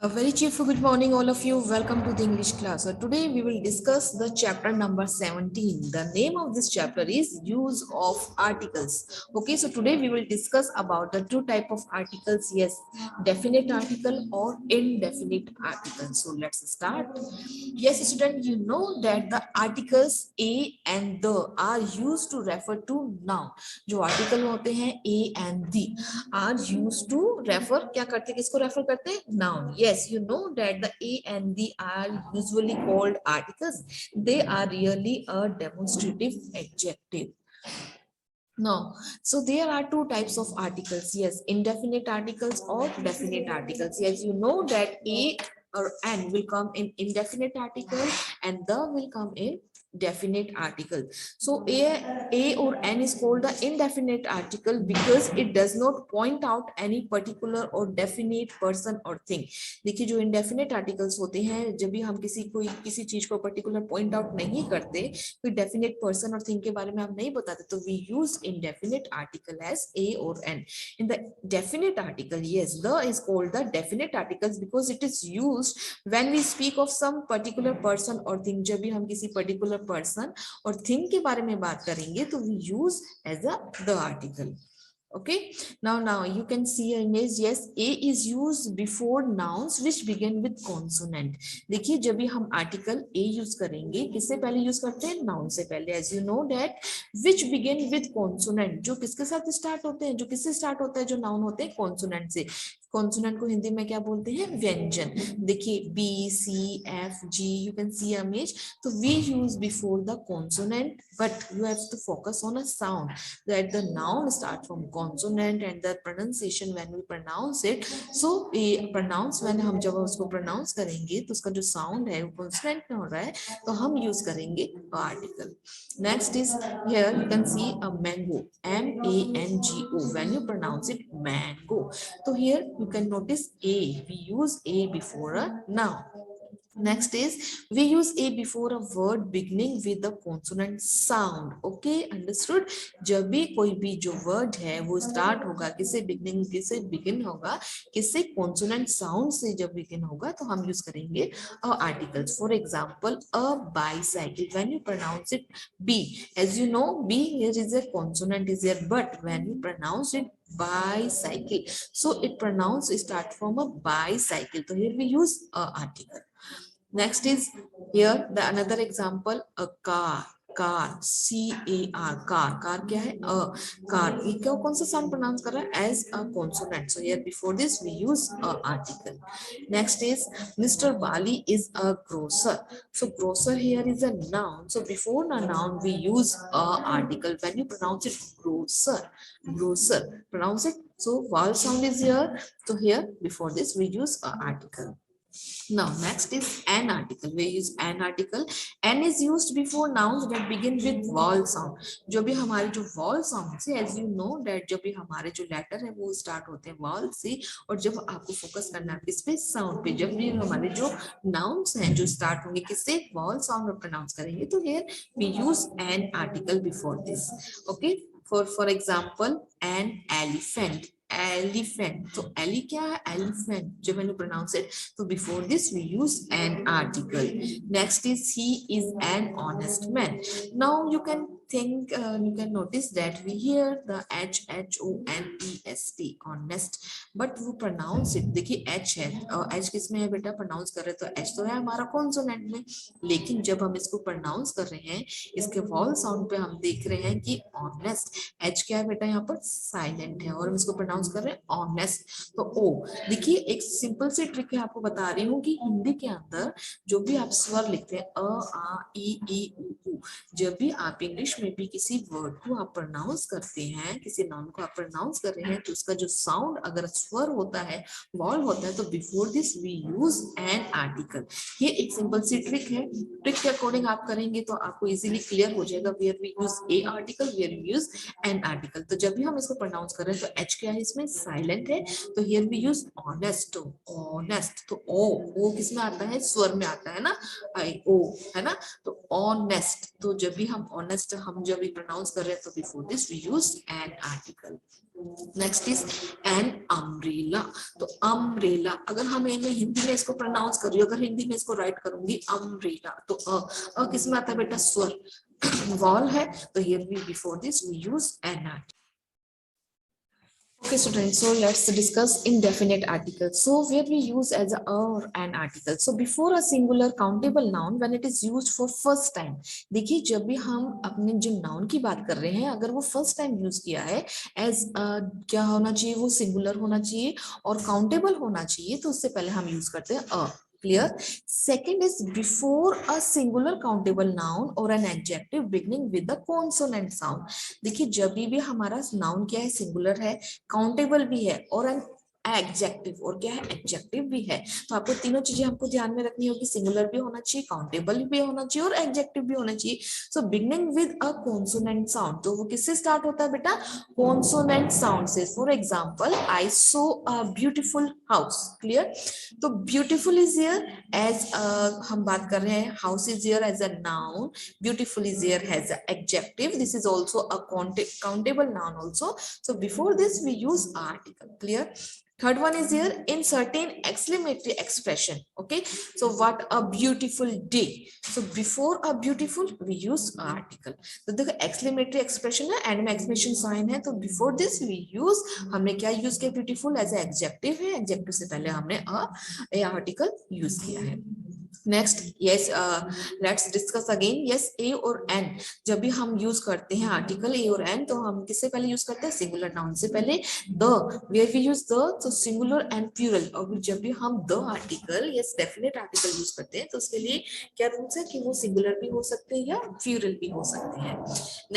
A very cheerful good morning, all of you. Welcome to the English class. So today we will discuss the chapter number 17. The name of this chapter is use of articles. Okay, so today we will discuss about the two type of articles. Yes, definite article or indefinite article. So let's start. Yes, student, you know that the articles a and the are used to refer to noun. जो article होते हैं a and the are used to refer क्या करते हैं किसको refer करते हैं noun. Yes, you know that the a and the are usually called articles. They are really a demonstrative adjective. No, so there are two types of articles. Yes, indefinite articles or definite articles. Yes, you know that a or an will come in indefinite article and the will come in definite article. So a or an is called the indefinite article because it does not point out any particular or definite person or thing. देखिए जो indefinite articles होते हैं जब भी हम किसी चीज को पर्टिकुलर पॉइंट आउट नहीं करते, कोई डेफिनेट पर्सन और थिंग के बारे में हम नहीं बताते, तो we use indefinite article as a or an. In the definite article, yes, the is called the definite articles because it is used when we speak of some particular person or thing. जब भी हम किसी particular person और thing के बारे में बात करेंगे तो we use as a the article. Okay, now you can see an image. Yes, a is used before nouns which begin with consonant. देखिए जब भी हम आर्टिकल a यूज करेंगे किससे पहले यूज करते हैं नाउन से पहले. as you know that which begin with consonant, जो किसके साथ स्टार्ट होते हैं, जो किससे स्टार्ट होता है, जो नाउन होते हैं कॉन्सोनेंट से. कॉन्सोनेंट को हिंदी में क्या बोलते हैं, व्यंजन. देखिए B C F G, you can see image. तो we use before the consonant but you have to focus on a sound that the noun start from consonant and the pronunciation when we pronounce it. So we pronounce when हम जब उसको pronounce करेंगे तो उसका जो sound है वो consonant में हो रहा है तो हम use करेंगे article. Next is here you can see a mango, mango. When you pronounce it mango, so here you can notice a, we use a before a noun. Next is we use a before a word beginning with the consonant sound. Okay, understood. जब भी कोई भी जो word है वो start होगा किससे begin होगा, किससे consonant sound से जब begin होगा तो हम use करेंगे articles. For example, a bicycle, when you pronounce it b, as you know b here is a consonant is there, but when you pronounce it bicycle, so it pronounce start from a bicycle, so here we use a article. Next is here the another example, a car. Car C A R, car क्या है, a car. ये क्या कौन सा sound pronounce कर रहा है, as a consonant. So here before this we use a article. Next is mister Bali is a grocer. So grocer here is a noun, so before a noun we use a article. When you pronounce it grocer, grocer pronounce it, so vowel sound is here, so here before this we use a article. Now next is an article. We use an article. N is used before nouns that begin with vowel sound. जो भी हमारे जो vowel sound से, as you know that जब भी हमारे जो letter है वो start होते हैं vowel से, और जब आपको focus करना है किस पे, sound पे. जब भी हमारे जो nouns हैं जो start होंगे किससे, vowel sound में pronounce करेंगे, तो here we use an article before this. Okay, for example, an elephant. Elephant, तो एली क्या है, elephant. जब मैंने pronounce it, so before this we use an article. Next is he is an honest man. Now you can think, you can notice that we hear the HONEST, honest, but वो pronounce it, देखिए H है, H किस में है बेटा, pronounce कर रहे तो H तो है हमारा consonant में, लेकिन जब हम इसको pronounce कर रहे हैं इसके vowel sound पे हम देख रहे हैं कि honest, H क्या है बेटा यहाँ पर, silent है, और हम इसको pronounce कर रहे हैं honest, तो O. देखिए एक सिंपल सी ट्रिक है, आपको बता रही हूँ कि हिंदी के अंदर जो भी आप स्वर लिखते हैं अ आ ई उ, जब भी आप इंग्लिश में भी किसी वर्ड को आप प्रोनाउंस करते हैं, किसी नाउन को आप प्रोनाउंस कर रहे हैं, तो उसका जो साउंड अगर स्वर होता है, वॉल होता है, तो before this we use an article. ये एक सिंपल सी ट्रिक है, ट्रिक के अकॉर्डिंग आप करेंगे तो आपको इजीली क्लियर हो जाएगा. Where we use a article, where we use an article. तो जब भी हम इसको प्रोनाउंस कर रहे हैं तो एच क्या है इसमें, साइलेंट है, तो here we use honest. Honest, तो ओ किस में आता है, स्वर में आता है ना, आई ओ है ना, तो ऑनेस्ट. तो जब भी हम ऑनेस्ट हम जब भी प्रोनाउंस कर रहे हैं तो before this we use an article. Next is an umbrella. तो अम्ब्रेला, अगर हम हिंदी में इसको प्रोनाउंस कर रही हूँ, अगर हिंदी में इसको राइट करूंगी अम्ब्रेला, तो किस में आता है बेटा, स्वर वॉल है, तो here we before this we use an article. Okay, students, so let's discuss indefinite articles. So where we use as a or an article. So before a singular countable noun, when it is used for first time, देखिए जब भी हम अपने जो noun की बात कर रहे हैं, अगर वो फर्स्ट टाइम यूज किया है एज क्या होना चाहिए, वो सिंगुलर होना चाहिए और काउंटेबल होना चाहिए, तो उससे पहले हम यूज करते हैं अ। Clear? Second is before a singular countable noun or an adjective beginning with the consonant sound. देखिए जब भी हमारा नाउन क्या है, सिंगुलर है, काउंटेबल भी है और एन एडजेक्टिव, और क्या है, एडजेक्टिव भी है। तो आपको तीनों चीजें हमको ध्यान में रखनी होगी, सिंगुलर भी होना चाहिए, काउंटेबल भी होना चाहिए और एडजेक्टिव भी होना चाहिए। So beginning with a consonant sound, तो वो किससे स्टार्ट होता है बेटा, कॉन्सोनेंट साउंड से। For example, I saw a beautiful house. Clear? तो ब्यूटीफुल इज हियर एज, हम बात कर रहे हैं, house is here as a noun, beautiful is here has an adjective, this is also a countable noun also. So before this we use article. Clear? Third one is here in certain exclamatory expression. Okay, so what a beautiful day, so before a beautiful we use article. तो देखो exclamatory expression है, and में exclamation sign है, तो before this we use, हमने क्या use किया, beautiful as a adjective है, adjective से पहले हमने a article यूज किया है। Next, yes, let's discuss again, yes, a और एन, जब भी हम यूज करते हैं आर्टिकल ए और एन, तो हम किससे पहले यूज करते हैं, सिंगुलर नाउन से पहले। The, where we use the, तो सिंगुलर एंड प्लूरल, और जब भी हम the article, yes, definite article use करते हैं, तो उसके लिए क्या रूल्स है कि वो सिंगुलर भी हो सकते हैं या प्लूरल भी हो सकते हैं।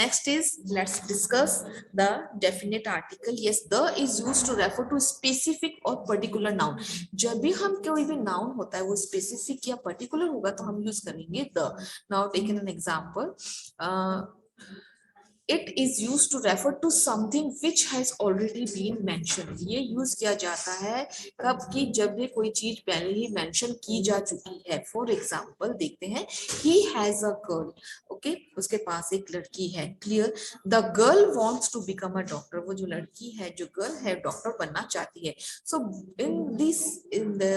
Next is, let's discuss the definite article. Yes, the is used to refer to specific और पर्टिकुलर नाउन। जब भी हम कोई भी नाउन होता है वो स्पेसिफिक या पर्टिकुलर होगा तो हम यूज करेंगे the. Now taken an example, it is use to refer to something which has already been mention. ये यूज किया जाता है कब की, जब भी कोई चीज पहले ही मेंशन की जा चुकी है। फॉर एग्जांपल देखते हैं, he has a girl, okay, उसके पास एक लड़की है। Clear? The girl wants to become a doctor, वो जो लड़की है, जो गर्ल है, डॉक्टर बनना चाहती है। सो in this, in the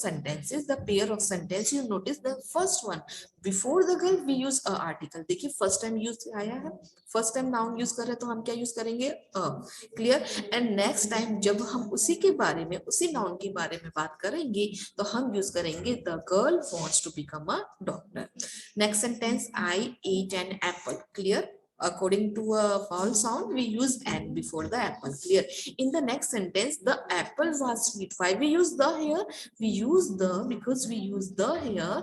sentences, the pair of sentence, you notice the first one, before the girl we use a article। देखिए फर्स्ट टाइम यूज आया है, फर्स्ट टाइम नाउन यूज कर रहे हैं तो हम क्या यूज करेंगे, अ। क्लियर? एंड नेक्स्ट टाइम जब हम उसी के बारे में, उसी नाउन के बारे में बात करेंगे, तो हम यूज करेंगे the girl wants to become a doctor. Next sentence, I ate an apple. Clear? According to a vowel sound, we use n before the apple. Clear? In the next sentence, the apple was sweet. Why we use the here? We use the because we use the here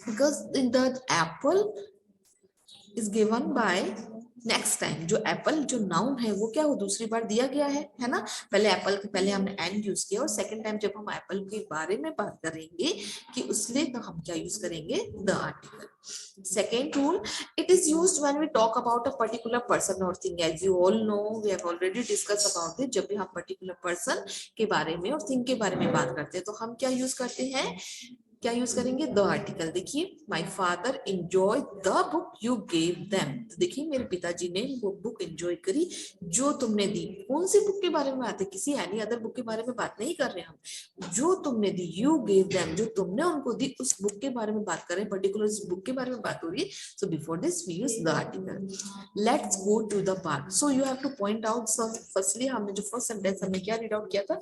because in the apple is given by next time, जो Apple जो noun है वो क्या, वो दूसरी बार दिया गया है ना। पहले एप्पल के पहले हमने एन यूज किया, और सेकंड टाइम जब हम एप्पल के बारे में बात करेंगे कि उसलिए, तो हम क्या यूज करेंगे, the article. Second rule, it is used when we talk about a particular person और thing. As you all know, we have already discuss about it. जब भी हम पर्टिकुलर पर्सन के बारे में और थिंग के बारे में बात करते हैं, तो हम क्या यूज करते हैं, क्या यूज करेंगे, द आर्टिकल। देखिए, my father enjoy the book you gave them. तो देखिए मेरे पिताजी ने वो बुक एंजॉय करी जो तुमने दी। कौन सी बुक के बारे में बात है, किसी एनी अदर बुक के बारे में बात नहीं कर रहे हम, जो तुमने दी, यू गेव देम, जो तुमने उनको दी, उस बुक के बारे में बात कर रहे हैं, पर्टिकुलर उस बुक के बारे में बात हो रही है। So before this we use the article. Let's go to the park. So you have to point out, firstly हमने जो फर्स्ट सेंटेंस हमने क्या रीड आउट किया था,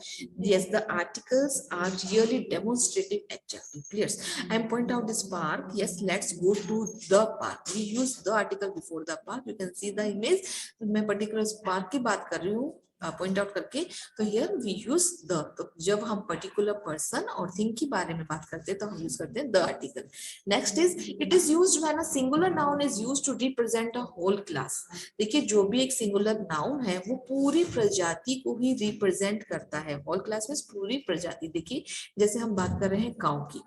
yes, the articles are really demonstrative adjective. Clear? I point out this park. Yes, let's go to the park. We use the article before the park. You can see the image. मैं particular park की बात कर रही हूँ point out करके, तो here we use the। तो जब हम पर्टिकुलर पर्सन और थिंग के बारे में बात करते हैं तो हम यूज करते हैं the article. Next is, it is used when a singular noun is used to represent a whole class. देखिए जो भी एक सिंगुलर नाउन है वो पूरी प्रजाति को ही रिप्रेजेंट करता है। होल क्लास में पूरी प्रजाति। देखिए जैसे हम बात कर रहे हैं काऊ की,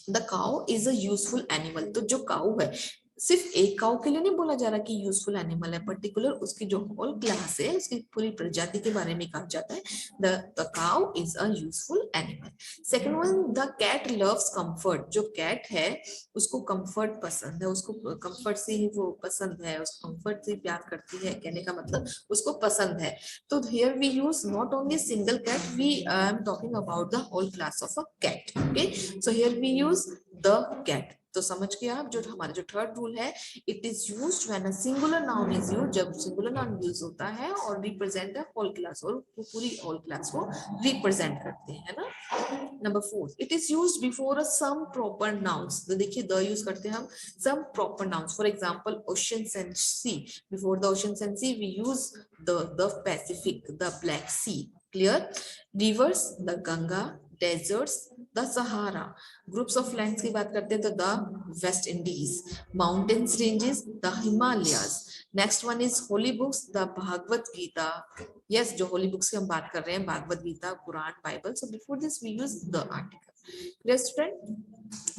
the cow is a useful animal. तो जो काऊ है, सिर्फ एक काउ के लिए नहीं बोला जा रहा कि यूजफुल एनिमल है, पर्टिकुलर उसकी जो होल क्लास है, उसकी पूरी प्रजाति के बारे में कहा जाता है the cow is a useful animal. Second one, the cat loves comfort, जो कैट है उसको कंफर्ट पसंद है, उसको कंफर्ट से ही वो पसंद है, उसको कंफर्ट से प्यार करती है, कहने का मतलब उसको पसंद है। तो here we use not only single cat, we I am talking about the whole class of a cat. Okay, so here we use the cat. तो समझ गया आप, जो हमारा जो थर्ड रूल है, it is used when a singular noun is used, जब singular noun use होता है और रिप्रेजेंट अ होल क्लास, और वो पूरी होल क्लास को रिप्रेजेंट करते हैं, है ना। Number 4, it is used before a some proper nouns. तो देखिए द यूज करते हैं हम some proper nouns, for example oceans and sea, before the oceans and sea we use the Pacific, the Black Sea. Clear. Rivers, the Ganga, deserts, the Sahara. Groups of lands की बात करते हैं तो the West Indies, mountains ranges, the Himalayas. Next one is holy books, the Bhagavat Gita. Yes, जो holy books की हम बात कर रहे हैं, Bhagavad Gita, Quran, Bible. So before this we use the article. Clear student?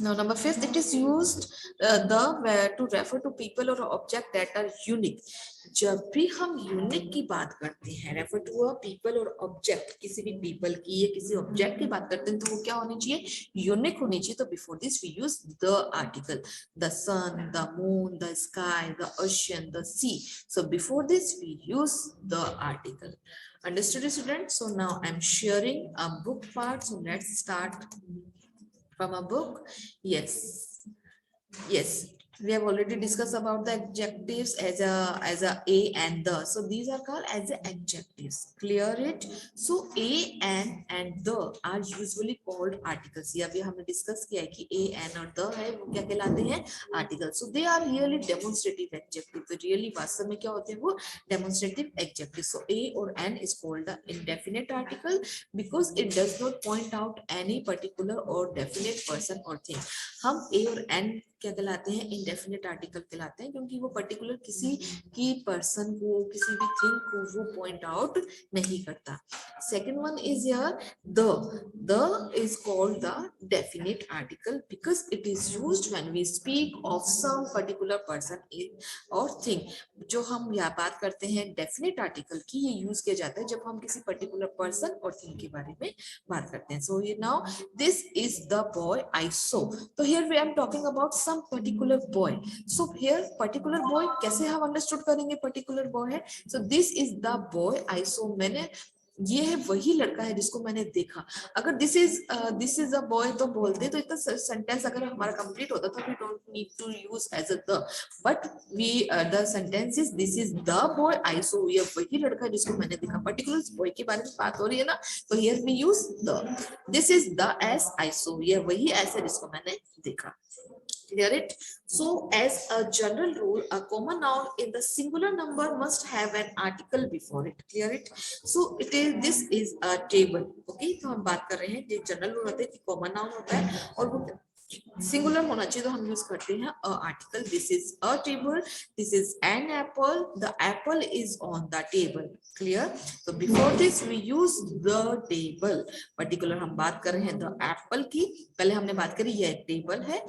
Now, number 5, it is used to refer to people or object that are unique. जब भी हम यूनिक की बात करते हैं, रेफर टू अ पीपल और ऑब्जेक्ट, किसी भी पीपल की या किसी ऑब्जेक्ट की बात करते हैं, तो वो क्या होनी चाहिए? यूनिक होनी चाहिए। तो before this we use the article, the sun, the moon, the sky, the ocean, the sea. So before this we use the article. Understood, students? So now I'm sharing a book part. So let's start from a book. Yes, we have already discussed about the adjectives as a and the. So these are called as the adjectives. Clear it? So a and the are usually called articles. ये अभी हमने discuss किया है कि a and और the है वो क्या कहलाते हैं? Articles. So they are really demonstrative adjectives. तो really वास्तव में क्या होते हैं वो? Demonstrative adjectives. So a or an is called the indefinite article because it does not point out any particular or definite person or thing. हम a और n क्या कहलाते हैं? इंडेफिनिट आर्टिकल कहलाते हैं, क्योंकि वो पर्टिकुलर किसी की पर्सन को, किसी भी थिंग को वो पॉइंट आउट नहीं करता। Second one is here the is called the definite article because it is used when we speak of some particular person और थिंग। जो हम यहाँ बात करते हैं डेफिनेट आर्टिकल की, ये यूज किया जाता है जब हम किसी पर्टिकुलर पर्सन और थिंग के बारे में बात करते हैं। सो ये now this is the boy I saw. तो here we are talking about some particular boy. So here particular boy कैसे हम अंडरस्टूड करेंगे पर्टिकुलर बॉय है? So this is the boy I saw. मैंने, ये है वही लड़का है जिसको मैंने देखा। अगर दिस इज अ बॉय तो बोलते, तो इतना सेंटेंस अगर हमारा कंप्लीट होता तो we don't need to use as a the, but we the sentence is this is the boy I saw. ये वही लड़का है जिसको मैंने देखा, पर्टिकुलर बॉय के बारे में बात हो रही है ना, तो here we use the. This is the S I saw, ये वही एस है जिसको मैंने देखा। Clear it? So as a general rule, a common noun in the singular number must have an article before it. Clear it? So this is a table. Okay, तो हम बात कर रहे हैं, जो जनरल रूल होता है कि कॉमन नाउन होता है और वो सिंगुलर होना चाहिए, तो हम यूज करते हैं a article. This is a table, this is an apple, the apple is on the table. Clear? तो before this we use the table. Particular हम बात कर रहे हैं द एप्पल की, पहले हमने बात करी ये एक टेबल है,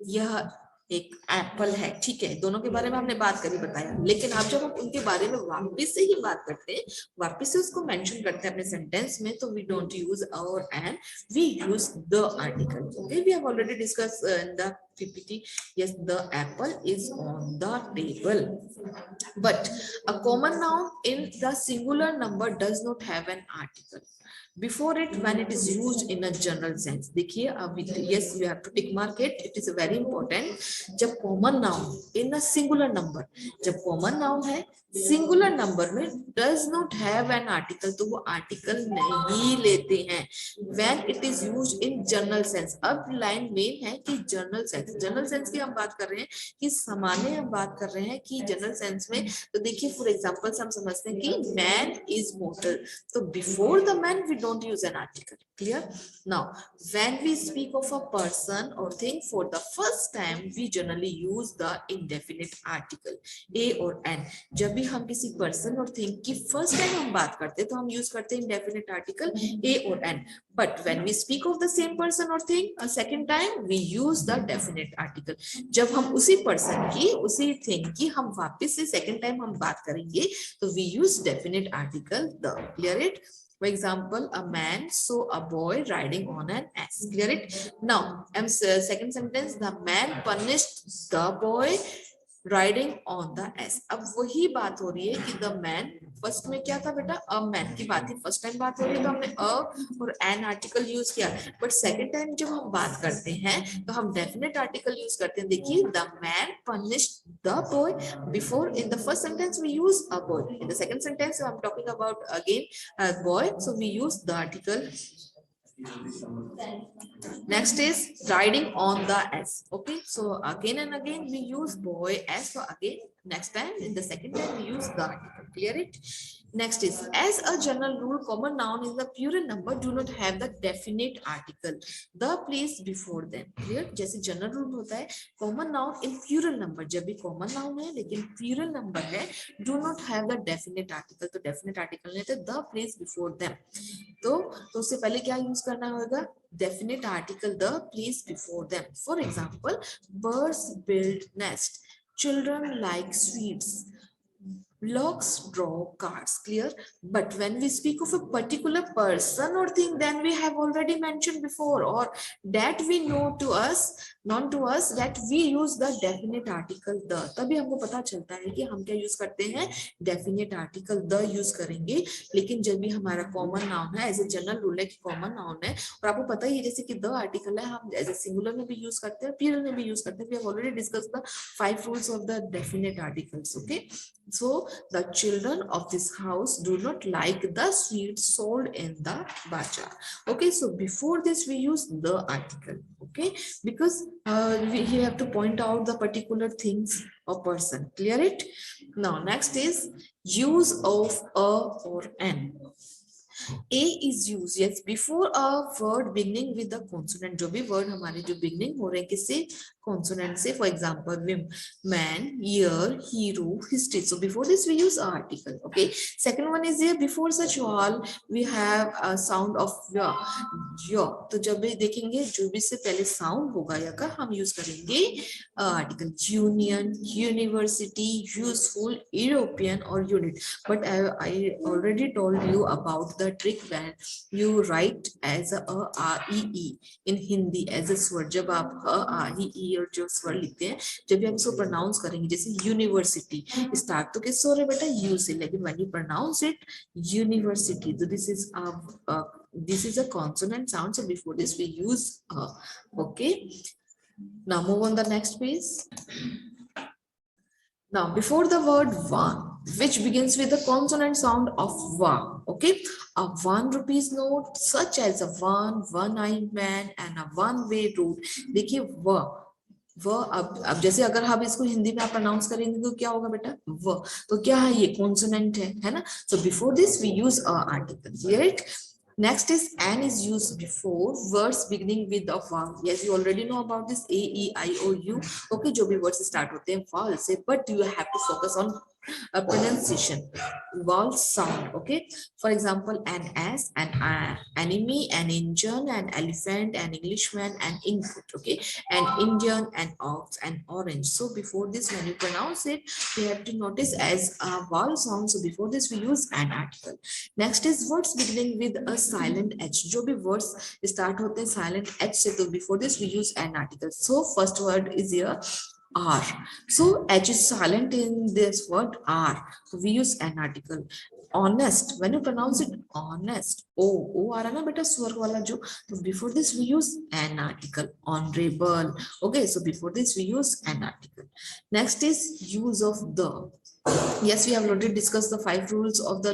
यह एक एप्पल है, ठीक है, दोनों के बारे में हमने बात करी, बताया। लेकिन अब जब हम उनके बारे में वापस से ही बात करते हैं, वापस से उसको मेंशन करते हैं अपने सेंटेंस में, तो वी डोंट यूज और and, we use the article. Okay, we have already discuss in the PPT. Yes, the apple is on the table. But a common noun in the singular number does not have an article before it when it is used in a general sense. देखिए अब, yes, you have to tick mark it. It is very important. जब common noun in a singular number, जब common noun है singular number में does not have an article, तो वो article नहीं लेते हैं when it is used in general sense. अब लाइन मेन है कि जनरल सेंस, जनरल सेंस की हम बात कर रहे हैं कि सामान्य हम बात कर रहे हैं कि जनरल सेंस में। तो देखिए फॉर एग्जांपल हम समझते हैं कि मैन इज मोटर, तो before the man we don't use an article. Clear? Now when we speak of a person or thing for the first time, we generally use the indefinite article a or n. जब भी हम किसी person और thing की first time हम बात करते हैं तो हम यूज करते हैं indefinite article a or n. But when we speak of the same person or thing a second time, we use the definite definite article. जब हम उसी पर्सन की, उसी थिंग की हम वापस से सेकेंड टाइम हम बात करेंगे तो we use definite article the. Clear it? For example, a man saw a boy riding on an ass. Clear it? Now, second sentence, the man punished the boy riding on the S. अब वही बात हो रही है कि the man, first में क्या था बेटा, अ मैन की बात थी, फर्स्ट टाइम बात हो रही है तो हमने अ और एन आर्टिकल यूज किया, बट सेकंड टाइम जब हम बात करते हैं तो हम डेफिनेट आर्टिकल यूज करते हैं। देखिए, the man punished the boy, before in the first sentence we use a boy, in the second sentence I am talking about again boy, so we use the article. Next is riding on the s. Okay, so again and again we use boy s. So again, next time, in the second time we use the article. Clear it? Next is, as a general rule, common noun is the plural number do not have the definite article the place before them. Clear? जैसे general rule होता है, common noun in plural number, जब भी common noun है लेकिन plural number है, do not have the definite article, तो definite article नहीं तो the place before them, तो उससे पहले क्या यूज करना होगा, definite article the place before them. For example, birds build nest, children like sweets, blocks draw cars. Clear? But when we speak of a particular person or thing, then we have already mentioned before, or that we know to us, known to us, that we use the definite article the. तभी हमको पता चलता है कि हम क्या use करते हैं, definite article the यूज करेंगे। लेकिन जब भी हमारा कॉमन नाउन है, एज ए जनरल रूल है कि कॉमन नाउन है, और आपको पता ही है जैसे कि द आर्टिकल है, हम एज ए सिंगुलर में भी यूज करते हैं, प्लूरल में भी यूज करते हैं। We have already discussed the 5 rules of the definite articles. Okay, so the children of this house do not like the sweets sold in the bazaar. Okay, so before this we use the article. Okay, because we have to point out the particular things or person. Clear it? Now next is use of a or an. A is used, yes, before a word beginning with the consonant. जो भी word हमारे जो beginning हो रहे हैं किससे, consonant से, for example, man, year, hero, history. So before this we use a article. Okay, second one is here, before such vowel we have a sound of ya. तो जब भी देखेंगे जो भी से पहले sound होगा या का, हम use करेंगे article. Union, university, useful, European or unit. But I already told you about the trick when you write as a r e e in Hindi as a स्वर। जब आप r e e और जो स्वर लिखते हैं, जब भी हम इसको प्रोनाउंस करेंगे, जैसे यूनिवर्सिटी, स्टार्ट तो किससे हो रहा है बेटा, यू से, लेकिन when you pronounce it university, तो this is a consonant sound, so before this we use okay. Now move on the next page. Now, before the word one, which begins with the consonant sound of va, okay, a 1 rupees note, such as a one-eyed man and a one-way road. देखिए व अब जैसे अगर हम इसको हिंदी में आप pronounce करेंगे तो क्या होगा बेटा, व, तो क्या है ये, कॉन्सोनेंट है ना। So before this we use a article. Clear it? Next is an is used before words beginning with a vowel. Yes, you already know about this, a e i o u. Okay, जो भी words start होते हैं vowel से, but you have to focus on pronunciation, vowel sound. Okay, for example, an ass, an enemy, an engine, an elephant, an Englishman, an input. Okay, an Indian, an ox, an orange. So before this, when you pronounce it, you have to notice as a vowel sound. So before this, we use an article. Next is words beginning with a silent h. जो भी words start होते हैं silent h से, तो before this we use an article. So first word is here R. So H is silent in this word R. So we use an article. Honest, when you pronounce it honest, O आ रहा ना बेटा स्वर वाला जो, तो before this we use an article. Honorable. Okay, so before this we use an article. Next is use of the. Yes, we have already discussed the 5 rules of the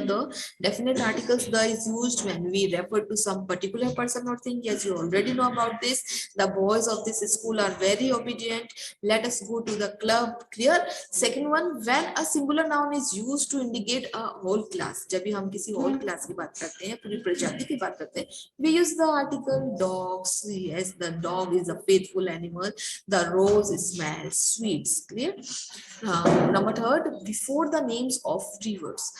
definite articles. The is used when we refer to some particular person or thing. Yes, you already know about this. The boys of this school are very obedient. Let us go to the club. Clear? Second one, when a singular noun is used to indicate a whole class. जब भी हम किसी whole class की बात करते हैं, पूरी प्रजाति की बात करते हैं, we use the article. Dogs. Yes, the dog is a faithful animal. The rose smells sweets. Clear? Number third, before the names of rivers,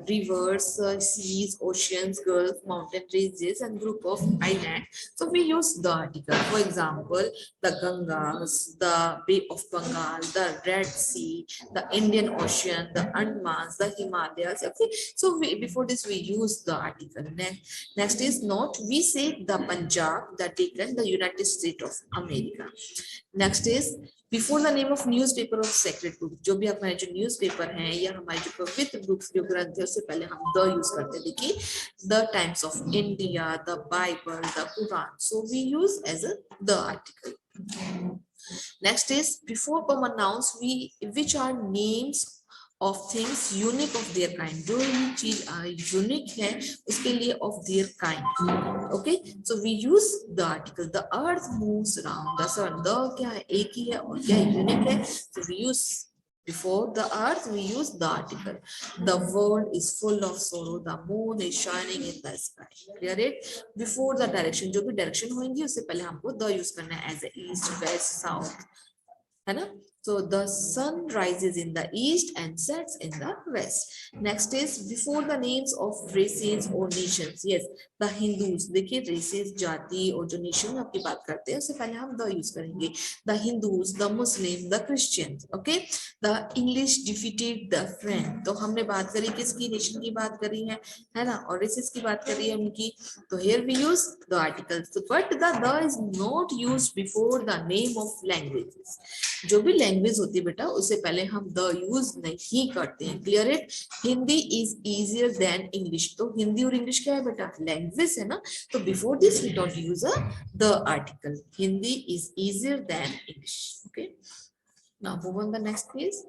rivers, seas, oceans, gulf, mountain ranges, and group of island. So we use the article. For example, the Gangas, the Bay of Bengal, the Red Sea, the Indian Ocean, the Andamans, the Himalayas. Okay, so before this we use the article. Next is not. We say the Punjab, the Deccan, the United States of America. Next is before the name of newspaper of sacred book, जो भी हमारे जो newspaper हैं या हमारे जो पवित्र books जो ग्रंथ है उससे पहले हम द यूज करते हैं. देखिए the Times of India, the Bible, the Quran, so we use as a the article. Next is before common nouns we which are names of things unique of their kind, जो भी चीज unique है उसके लिए of their kind. Okay, so we use the article. The earth moves around the sun. The क्या है, एक ही है और क्या यूनिक है, so we use before the earth we use the article. The world is full of sorrow. The moon is shining in the sky. Clear it? Before the direction, जो भी direction होंगी उससे पहले हमको the use करना है, as a east, west, south, है ना. So the sun rises in the east and sets in the west. Next is before the names of races or nations. Yes, the Hindus. देखिए races, जाति और जो nation में आपकी बात करते हैं उससे पहले हम the use करेंगे. The Hindus, the Muslims, the Christians. Okay. The English defeated the French. तो हमने बात करी किसकी, nation की बात करी है ना, और races की बात करी है उनकी. तो here we use the articles. So, but the is not used before the name of languages. जो भी लैंग्वेज होती है बेटा उससे पहले हम द यूज नहीं करते हैं. Clear it? Hindi is easier than English. तो हिंदी और इंग्लिश क्या है बेटा, लैंग्वेज है ना. तो before this we don't use the article. Hindi is easier than English. Okay, now move on the next please.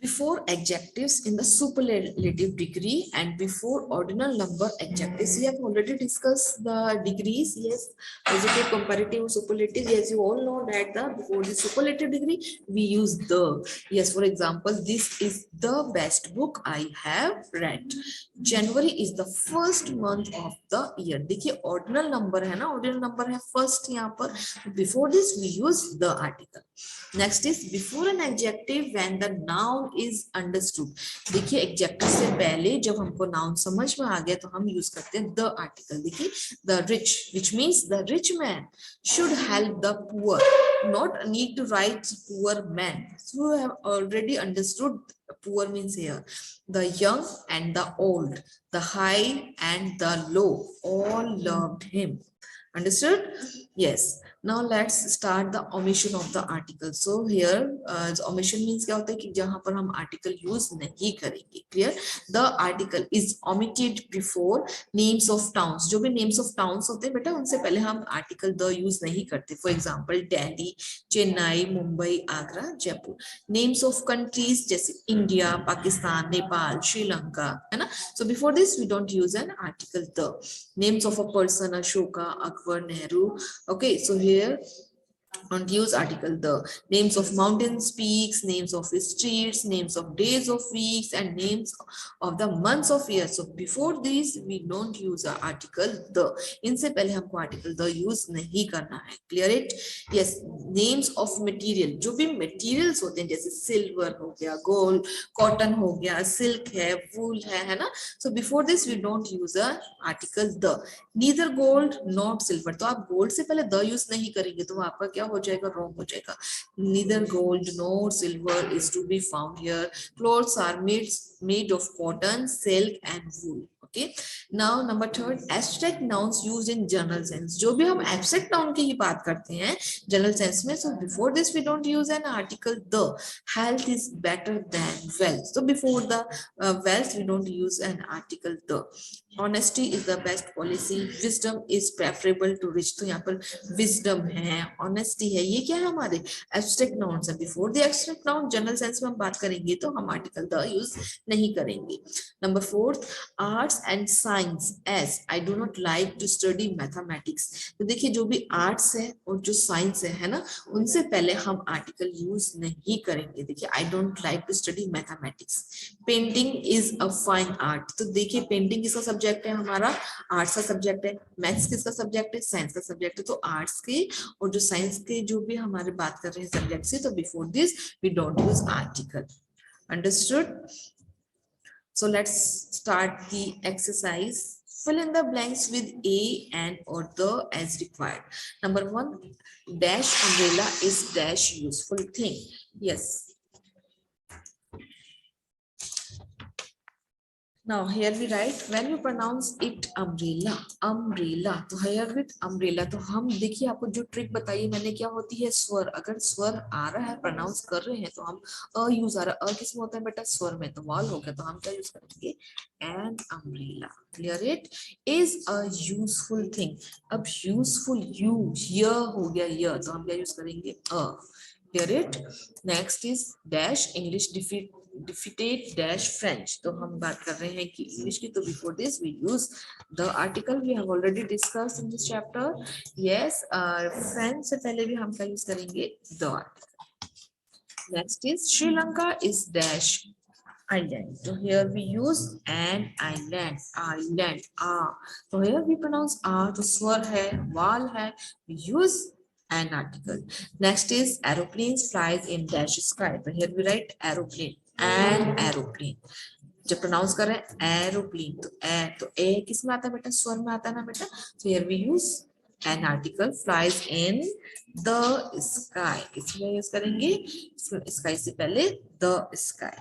Before adjectives in the superlative degree and before ordinal number adjectives. We have already discussed the degrees. Yes, positive, comparative, superlative. Yes, you all know that before the superlative degree we use the. Yes, for example, this is the best book I have read. January is the first month of the year. देखिए ordinal number है ना, ordinal number है first यहाँ पर. Before this we use the article. Next is before an adjective when the noun is understood. देखिए adjective से पहले जब हमको noun समझ में आ गया तो हम use करते हैं the article. देखिए the rich, which means the rich man should help the poor, not need to write poor man. So you have already understood poor means here. The young and the old, the high and the low, all loved him. Understood? Yes. Now let's start the omission of the article. So here omission means क्या होता है कि जहां पर हम article use नहीं करेंगे. Clear? The article is omitted before names of towns. जो भी names of towns होते हैं बेटा उनसे पहले हम article the use नहीं करते. For example, Delhi, Chennai, Mumbai, Agra, Jaipur. Names of countries जैसे India, Pakistan, Nepal, Sri Lanka, है ना. So before this we don't use an article the. Names of a person, Ashoka, Akbar, Nehru. Okay, so here don't use article the. Names of mountains, peaks, names of streets, names of days of weeks, and names of the months of years. So before this we don't use the article the. इनसे पहले हमको article the use नहीं करना है. Clear it? Yes. Names of material, जो भी materials होते हैं जैसे silver हो गया, gold, cotton हो गया, silk है, wool है ना. So before this we don't use a article the. Neither gold not silver. तो आप gold से पहले the use नहीं करेंगे तो आपका क्या हो जाएगा, wrong हो जाएगा. Neither gold nor silver is to be found here. Clothes are made of cotton, silk and wool. Okay. Now number third, abstract nouns used in general sense. जो भी हम abstract noun की ही बात करते हैं general sense में, so before this we don't use an article the. Health is better than wealth. So before the wealth we don't use an article the. Honesty is the best policy. Wisdom is preferable to rich. तो यहाँ पर wisdom है, honesty है, ये क्या है हमारे abstract nouns है. Before the abstract noun general sense में हम बात करेंगे तो हम article the use नहीं करेंगे. Number 4, arts and science as I do not like to study mathematics. तो देखिए जो भी आर्ट्स है और जो साइंस है ना, उनसे पहले हम आर्टिकल यूज नहीं करेंगे। देखिए I don't like to study mathematics. Painting is a fine art. तो देखिए पेंटिंग किसका सब्जेक्ट है, हमारा आर्ट्स का सब्जेक्ट है। मैथ्स किसका सब्जेक्ट है, साइंस का सब्जेक्ट है। तो आर्ट्स के और जो साइंस के जो भी हमारे बात कर रहे हैं सब्जेक्ट से, तो before this we don't use article. Understood? So let's start the exercise. Fill in the blanks with a and or the as required. Number 1, dash umbrella is dash useful thing. Yes. Now here we write when you pronounce it umbrella, umbrella. तो here with umbrella तो हम देखिए आपको जो trick बताई मैंने क्या होती है, स्वर। अगर स्वर आ रहा है, प्रोनाउंस कर रहे हैं, तो हम अ यूज आ रहा है। अ किसमें होता है बेटा, स्वर में। तो वॉल हो गया, तो हम क्या यूज करेंगे, an umbrella. Clear it? Is a useful thing. अब useful यू य हो गया य, तो हम क्या यूज करेंगे, अ। Clear it? Next is dash English defeated dash French. तो हम बात कर रहे हैं कि इंग्लिश की, तो before this we use the article we have already discussed in this chapter. Yes, French से पहले भी हम क्या यूज करेंगे, the article. Next is Sri Lanka is dash island. So here we use an island, island, so here we pronounce तो स्वर है, वाल है, we use an article. Next is aeroplanes flies in dash sky. So here we write aeroplane, an aeroplane. जब pronounce कर रहे हैं aeroplane, तो ए किस में आता है बेटा, स्वर में आता है ना बेटा। So here we use an article flies in the sky. किसमें यूज करेंगे, स्काई से पहले the sky.